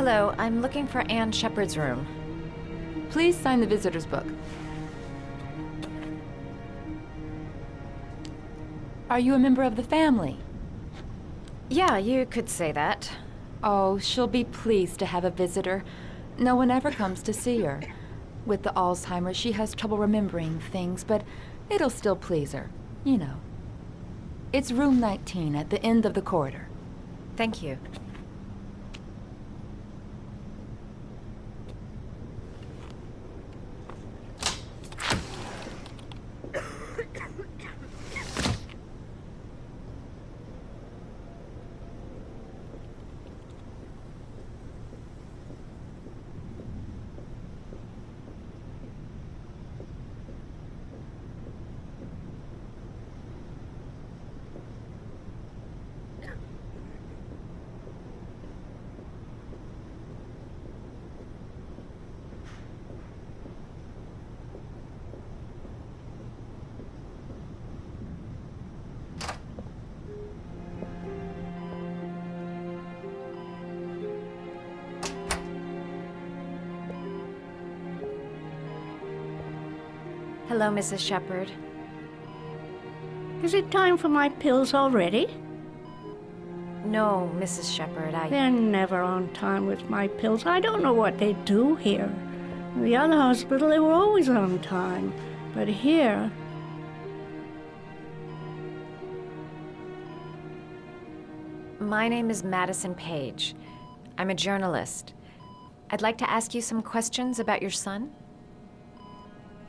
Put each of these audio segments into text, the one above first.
Hello, I'm looking for Anne Sheppard's room. Please sign the visitor's book. Are you a member of the family? Yeah, you could say that. Oh, she'll be pleased to have a visitor. No one ever comes to see her. With the Alzheimer's, she has trouble remembering things, but it'll still please her, you know. It's room 19 at the end of the corridor. Thank you. Hello, Mrs. Sheppard. Is it time for my pills already? No, Mrs. Sheppard, They're never on time with my pills. I don't know what they do here. In the other hospital, they were always on time. But here... My name is Madison Page. I'm a journalist. I'd like to ask you some questions about your son.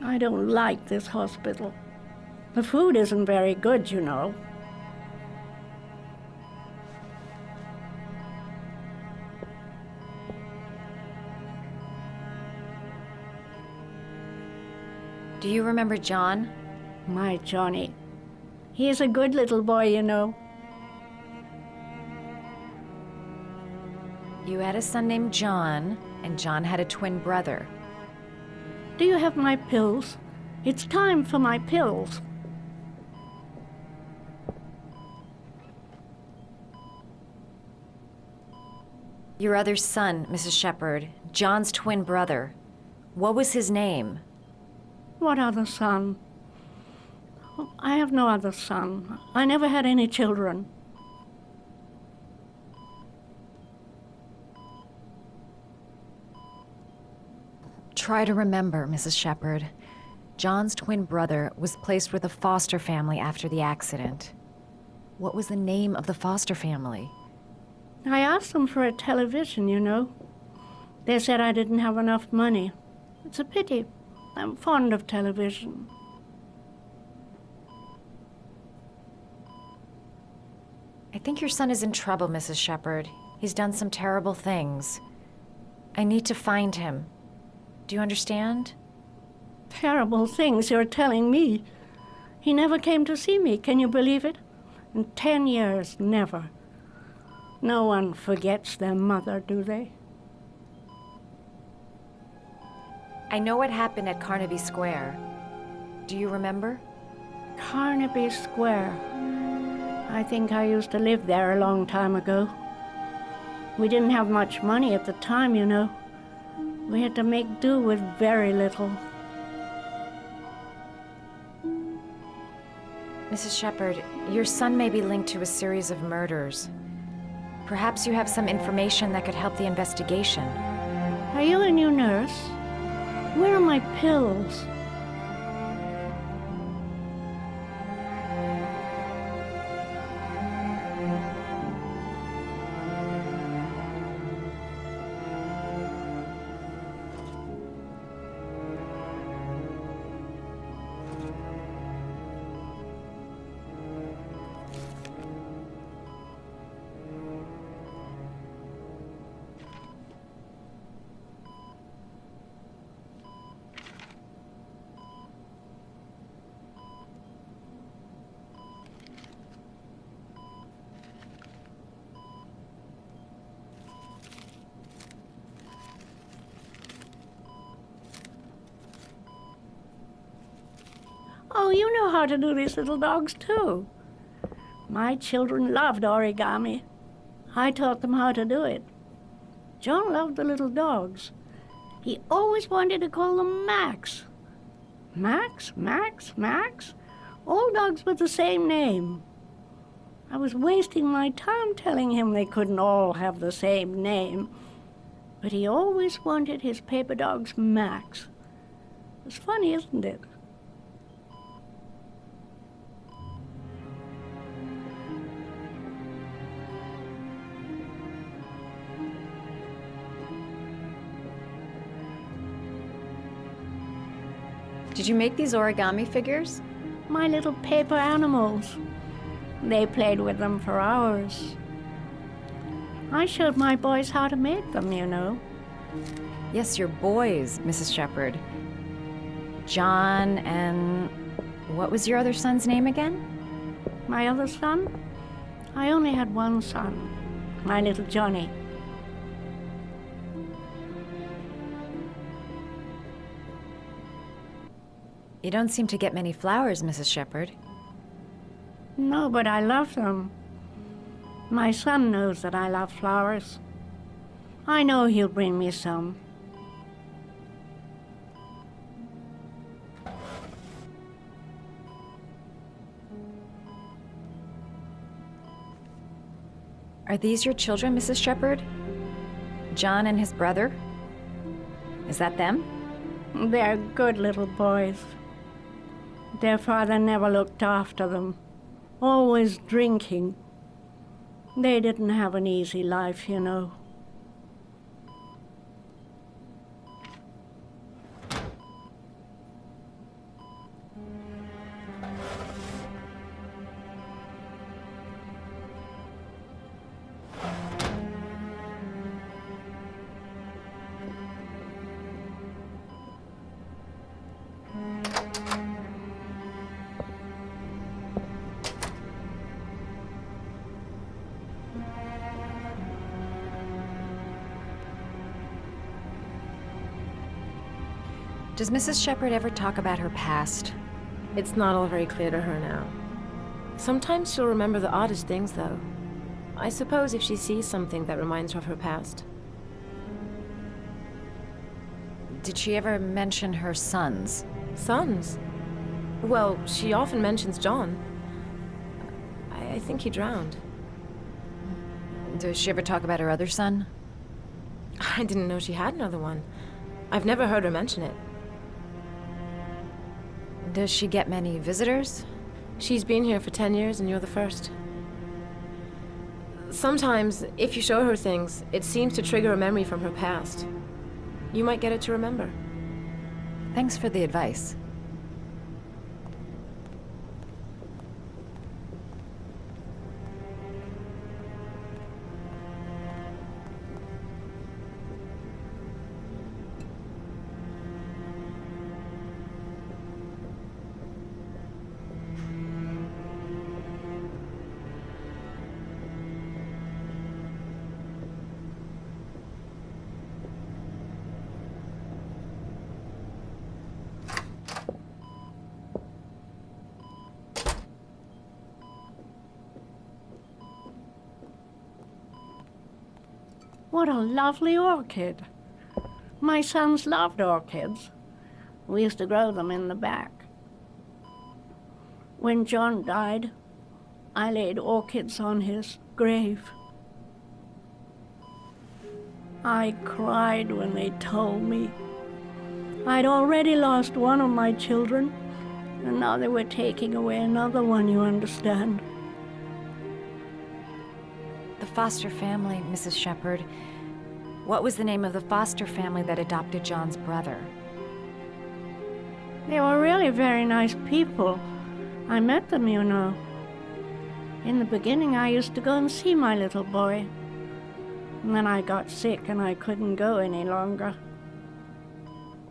I don't like this hospital. The food isn't very good, you know. Do you remember John? My Johnny. He is a good little boy, you know. You had a son named John, and John had a twin brother. Do you have my pills? It's time for my pills. Your other son, Mrs. Sheppard, John's twin brother. What was his name? What other son? Oh, I have no other son. I never had any children. Try to remember, Mrs. Sheppard. John's twin brother was placed with a foster family after the accident. What was the name of the foster family? I asked them for a television, you know. They said I didn't have enough money. It's a pity. I'm fond of television. I think your son is in trouble, Mrs. Sheppard. He's done some terrible things. I need to find him. Do you understand? Terrible things you're telling me. He never came to see me, can you believe it? In 10 years, never. No one forgets their mother, do they? I know what happened at Carnaby Square. Do you remember? Carnaby Square. I think I used to live there a long time ago. We didn't have much money at the time, you know. We had to make do with very little. Mrs. Sheppard, your son may be linked to a series of murders. Perhaps you have some information that could help the investigation. Are you a new nurse? Where are my pills? Oh, you know how to do these little dogs, too. My children loved origami. I taught them how to do it. John loved the little dogs. He always wanted to call them Max. Max, Max, Max. All dogs with the same name. I was wasting my time telling him they couldn't all have the same name. But he always wanted his paper dogs Max. It's funny, isn't it? Did you make these origami figures? My little paper animals. They played with them for hours. I showed my boys how to make them, you know. Yes, your boys, Mrs. Sheppard. John and... what was your other son's name again? My other son? I only had one son, my little Johnny. You don't seem to get many flowers, Mrs. Sheppard. No, but I love them. My son knows that I love flowers. I know he'll bring me some. Are these your children, Mrs. Sheppard? John and his brother? Is that them? They're good little boys. Their father never looked after them, always drinking. They didn't have an easy life, you know. Does Mrs. Sheppard ever talk about her past? It's not all very clear to her now. Sometimes she'll remember the oddest things, though. I suppose if she sees something that reminds her of her past. Did she ever mention her sons? Sons? Well, she often mentions John. I think he drowned. Does she ever talk about her other son? I didn't know she had another one. I've never heard her mention it. Does she get many visitors? She's been here for 10 years and you're the first. Sometimes, if you show her things, it seems to trigger a memory from her past. You might get it to remember. Thanks for the advice. What a lovely orchid. My sons loved orchids. We used to grow them in the back. When John died, I laid orchids on his grave. I cried when they told me. I'd already lost one of my children, and now they were taking away another one, you understand. The foster family, Mrs. Sheppard. What was the name of the foster family that adopted John's brother? They were really very nice people. I met them, you know. In the beginning, I used to go and see my little boy. And then I got sick and I couldn't go any longer.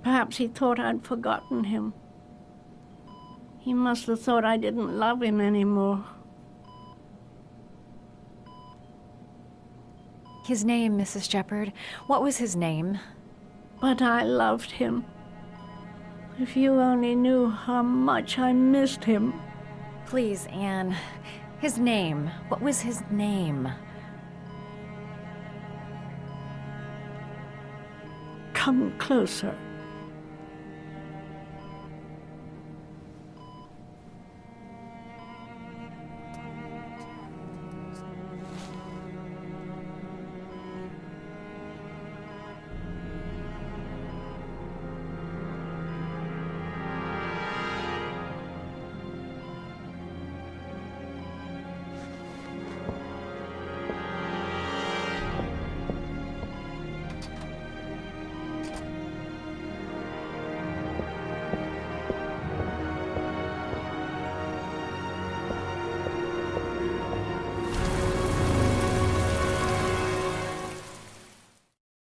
Perhaps he thought I'd forgotten him. He must have thought I didn't love him anymore. His name, Mrs. Sheppard. What was his name? But I loved him. If you only knew how much I missed him. Please, Anne. His name. What was his name? come closer.